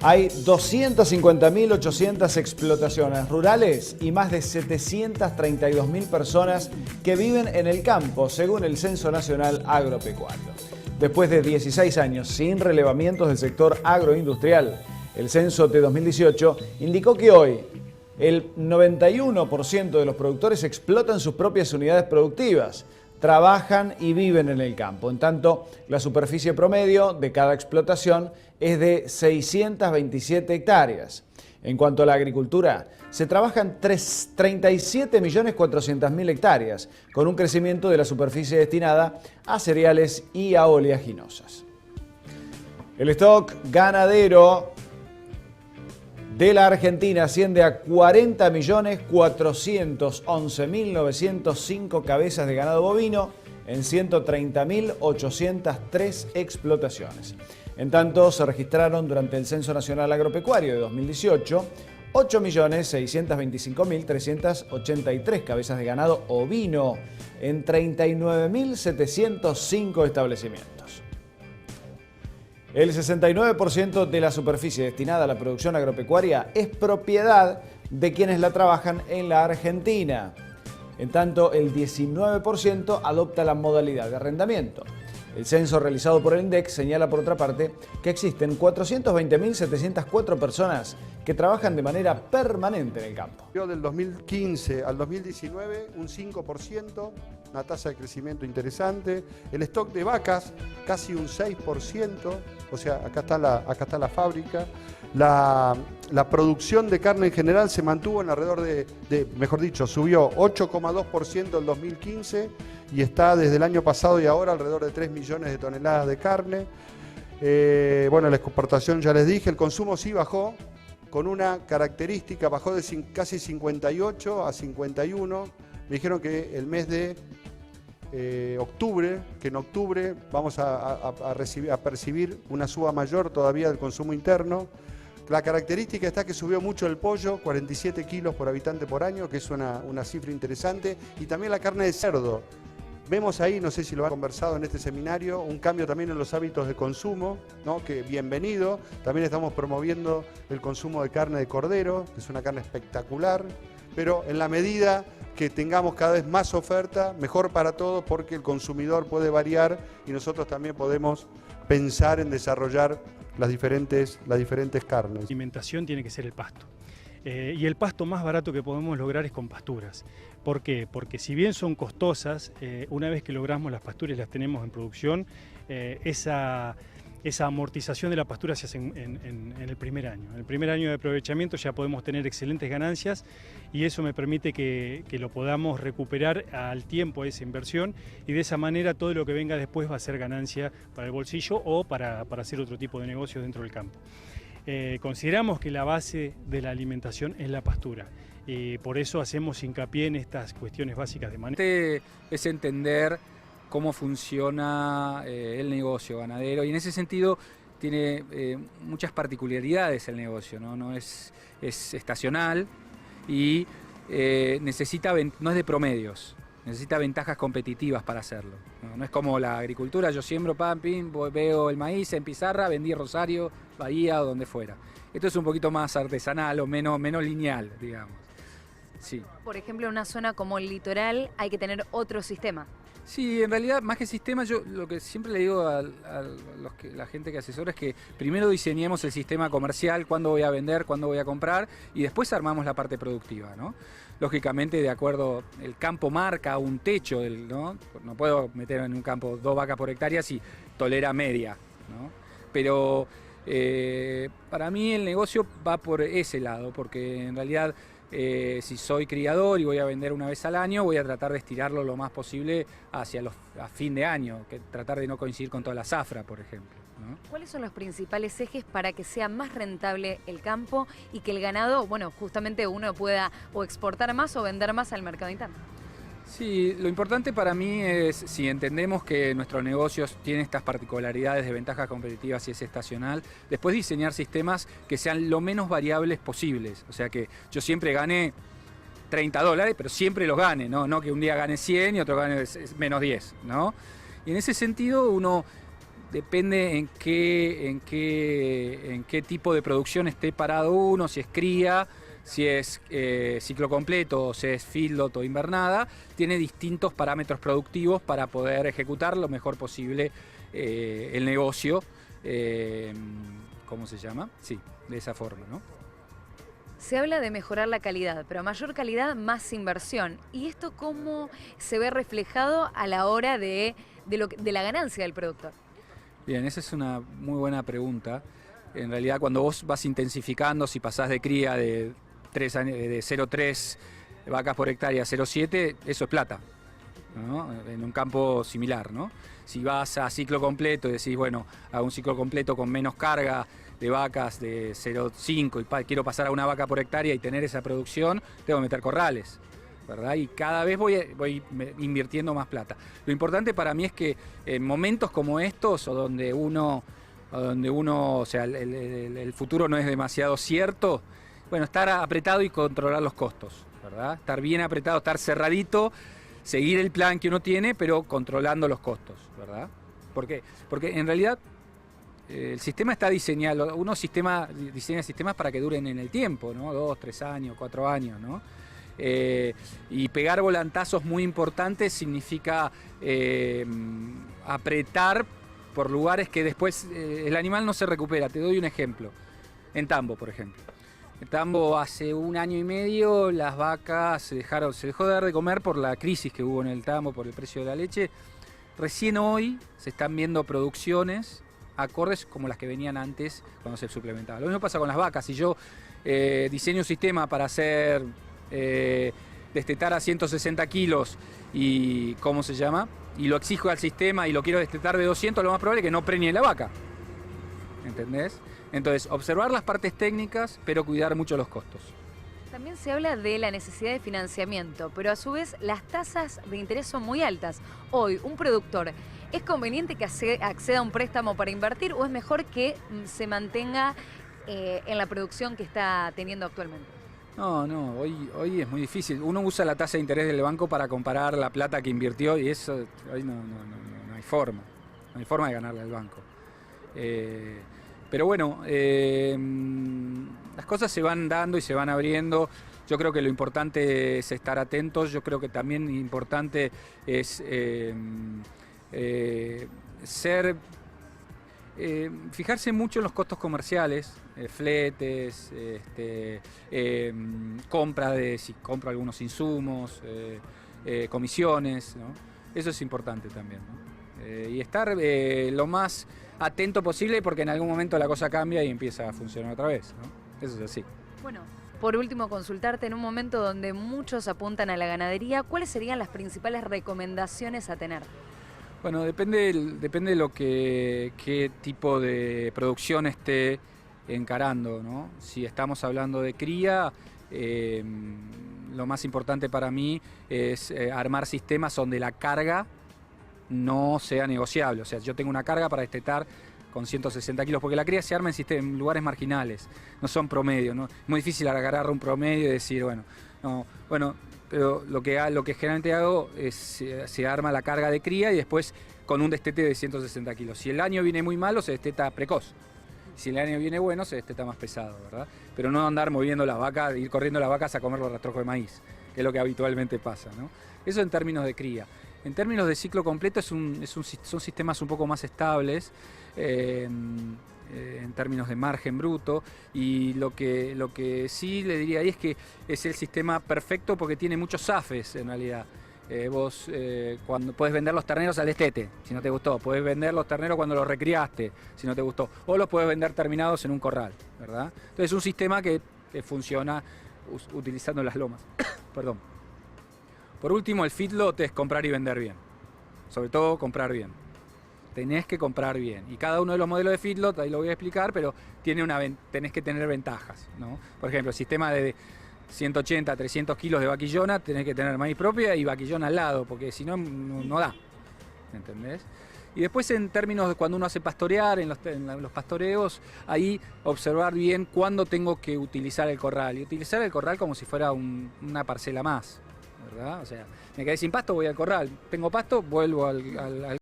Hay 250.800 explotaciones rurales y más de 732.000 personas que viven en el campo, según el Censo Nacional Agropecuario. Después de 16 años sin relevamientos del sector agroindustrial, el censo de 2018 indicó que hoy el 91% de los productores explotan sus propias unidades productivas, trabajan y viven en el campo. En tanto, la superficie promedio de cada explotación es de 627 hectáreas. En cuanto a la agricultura, se trabajan 37.400.000 hectáreas, con un crecimiento de la superficie destinada a cereales y a oleaginosas. El stock ganadero de la Argentina asciende a 40.411.905 cabezas de ganado bovino en 130.803 explotaciones. En tanto, se registraron durante el Censo Nacional Agropecuario de 2018 8.625.383 cabezas de ganado ovino en 39.705 establecimientos. El 69% de la superficie destinada a la producción agropecuaria es propiedad de quienes la trabajan en la Argentina. En tanto, el 19% adopta la modalidad de arrendamiento. El censo realizado por el INDEC señala, por otra parte, que existen 420.704 personas que trabajan de manera permanente en el campo. Del 2015 al 2019, un 5%, una tasa de crecimiento interesante. El stock de vacas, casi un 6%, o sea, acá está la fábrica. La producción de carne en general se mantuvo en alrededor mejor dicho, subió 8,2% en 2015 y está desde el año pasado y ahora alrededor de 3 millones de toneladas de carne. Bueno, la exportación ya les dije, el consumo sí bajó, con una característica, bajó de casi 58 a 51. Me dijeron que el mes de octubre, que en octubre vamos a percibir una suba mayor todavía del consumo interno. La característica está que subió mucho el pollo, 47 kilos por habitante por año, que es una cifra interesante, y también la carne de cerdo. Vemos ahí, no sé si lo han conversado en este seminario, un cambio también en los hábitos de consumo, ¿no? Que bienvenido. También estamos promoviendo el consumo de carne de cordero, que es una carne espectacular, pero en la medida que tengamos cada vez más oferta, mejor para todos, porque el consumidor puede variar y nosotros también podemos pensar en desarrollar las diferentes carnes. La alimentación tiene que ser el pasto. Y el pasto más barato que podemos lograr es con pasturas. ¿Por qué? Porque si bien son costosas, una vez que logramos las pasturas y las tenemos en producción, esa amortización de la pastura se hace en el primer año. En el primer año de aprovechamiento ya podemos tener excelentes ganancias y eso me permite que lo podamos recuperar al tiempo esa inversión y de esa manera todo lo que venga después va a ser ganancia para el bolsillo o para hacer otro tipo de negocio dentro del campo. Consideramos que la base de la alimentación es la pastura y por eso hacemos hincapié en estas cuestiones básicas de manejo. Es entender cómo funciona el negocio ganadero y en ese sentido tiene muchas particularidades el negocio, no es estacional y no es de promedios, necesita ventajas competitivas para hacerlo. No es como la agricultura, yo siembro pin, veo el maíz en pizarra, vendí Rosario, Bahía o donde fuera. Esto es un poquito más artesanal o menos lineal, digamos. Sí. Por ejemplo, en una zona como el litoral hay que tener otro sistema. Sí, en realidad, más que sistema, yo lo que siempre le digo a la gente que asesora es que primero diseñemos el sistema comercial, cuándo voy a vender, cuándo voy a comprar, y después armamos la parte productiva, ¿no? Lógicamente, de acuerdo, el campo marca un techo, ¿no? No puedo meter en un campo 2 vacas por hectárea si tolera media, ¿no? Pero para mí el negocio va por ese lado, porque en realidad si soy criador y voy a vender una vez al año, voy a tratar de estirarlo lo más posible a fin de año, que tratar de no coincidir con toda la zafra, por ejemplo, ¿no? ¿Cuáles son los principales ejes para que sea más rentable el campo y que el ganado, bueno, justamente uno pueda o exportar más o vender más al mercado interno? Sí, lo importante para mí es, si entendemos que nuestros negocios tienen estas particularidades de ventajas competitivas y es estacional, después diseñar sistemas que sean lo menos variables posibles. O sea que yo siempre gane $30, pero siempre los gane, ¿no? No que un día gane 100 y otro gane menos 10, ¿no? Y en ese sentido uno depende en qué tipo de producción esté parado uno, si es cría, si es ciclo completo, o si es feedlot o invernada, tiene distintos parámetros productivos para poder ejecutar lo mejor posible el negocio. ¿Cómo se llama? Sí, de esa forma, ¿no? Se habla de mejorar la calidad, pero a mayor calidad, más inversión. ¿Y esto cómo se ve reflejado a la hora de la ganancia del productor? Bien, esa es una muy buena pregunta. En realidad, cuando vos vas intensificando, si pasás de cría de 0,3 vacas por hectárea a 0,7, eso es plata, ¿no? En un campo similar, ¿no? Si vas a ciclo completo y decís, bueno, a un ciclo completo con menos carga de vacas de 0,5 y quiero pasar a una vaca por hectárea y tener esa producción, tengo que meter corrales, ¿verdad? Y cada vez voy invirtiendo más plata. Lo importante para mí es que en momentos como estos, o donde uno, o sea, el futuro no es demasiado cierto, bueno, estar apretado y controlar los costos, ¿verdad? Estar bien apretado, estar cerradito, seguir el plan que uno tiene, pero controlando los costos, ¿verdad? Porque en realidad el sistema está diseñado, uno diseña sistemas para que duren en el tiempo, ¿no? 2, 3 años, 4 años, ¿no? Y pegar volantazos muy importantes significa apretar por lugares que después el animal no se recupera. Te doy un ejemplo. En Tambo, por ejemplo. En Tambo hace 1 año y medio las vacas se dejó de dar de comer por la crisis que hubo en el Tambo, por el precio de la leche. Recién hoy se están viendo producciones acordes como las que venían antes cuando se suplementaba. Lo mismo pasa con las vacas. Si yo diseño un sistema para hacer destetar a 160 kilos y ¿cómo se llama? Y lo exijo al sistema y lo quiero destetar de 200, lo más probable es que no preñe la vaca. ¿Entendés? Entonces, observar las partes técnicas, pero cuidar mucho los costos. También se habla de la necesidad de financiamiento, pero a su vez las tasas de interés son muy altas. Hoy, un productor, ¿es conveniente que acceda a un préstamo para invertir o es mejor que se mantenga en la producción que está teniendo actualmente? No, hoy es muy difícil. Uno usa la tasa de interés del banco para comparar la plata que invirtió y eso hoy no hay forma. No hay forma de ganarle al banco. Pero bueno, las cosas se van dando y se van abriendo. Yo creo que lo importante es estar atentos. Yo creo que también importante es fijarse mucho en los costos comerciales, fletes, si compro algunos insumos, comisiones, ¿no? Eso es importante también, ¿no? Y estar lo más atento posible porque en algún momento la cosa cambia y empieza a funcionar otra vez, ¿no? Eso es así. Bueno, por último, consultarte en un momento donde muchos apuntan a la ganadería, ¿cuáles serían las principales recomendaciones a tener? Bueno, depende de qué tipo de producción esté encarando, ¿no? Si estamos hablando de cría, lo más importante para mí es armar sistemas donde la carga no sea negociable. O sea, yo tengo una carga para destetar con 160 kilos, porque la cría se arma en lugares marginales, no son promedios, ¿no? Es muy difícil agarrar un promedio y decir, pero lo que generalmente hago es se arma la carga de cría y después con un destete de 160 kilos. Si el año viene muy malo, se desteta precoz. Si el año viene bueno, se desteta más pesado, ¿verdad? Pero no andar moviendo las vacas, ir corriendo las vacas a comer los rastrojos de maíz, que es lo que habitualmente pasa, ¿no? Eso en términos de cría. En términos de ciclo completo son sistemas un poco más estables en términos de margen bruto, y lo que sí le diría ahí es que es el sistema perfecto porque tiene muchos zafes en realidad. Cuando puedes vender los terneros al destete, si no te gustó, puedes vender los terneros cuando los recriaste, si no te gustó, o los puedes vender terminados en un corral, ¿verdad? Entonces es un sistema que funciona utilizando las lomas. Perdón. Por último, el feedlot es comprar y vender bien. Sobre todo, comprar bien. Tenés que comprar bien. Y cada uno de los modelos de feedlot, ahí lo voy a explicar, pero tenés que tener ventajas, ¿no? Por ejemplo, el sistema de 180, 300 kilos de vaquillona, tenés que tener maíz propia y vaquillona al lado, porque si no, no da. ¿Entendés? Y después, en términos de cuando uno hace pastorear, en los pastoreos, ahí observar bien cuándo tengo que utilizar el corral. Y utilizar el corral como si fuera una parcela más, ¿verdad? O sea, me quedé sin pasto, voy al corral. Tengo pasto, vuelvo al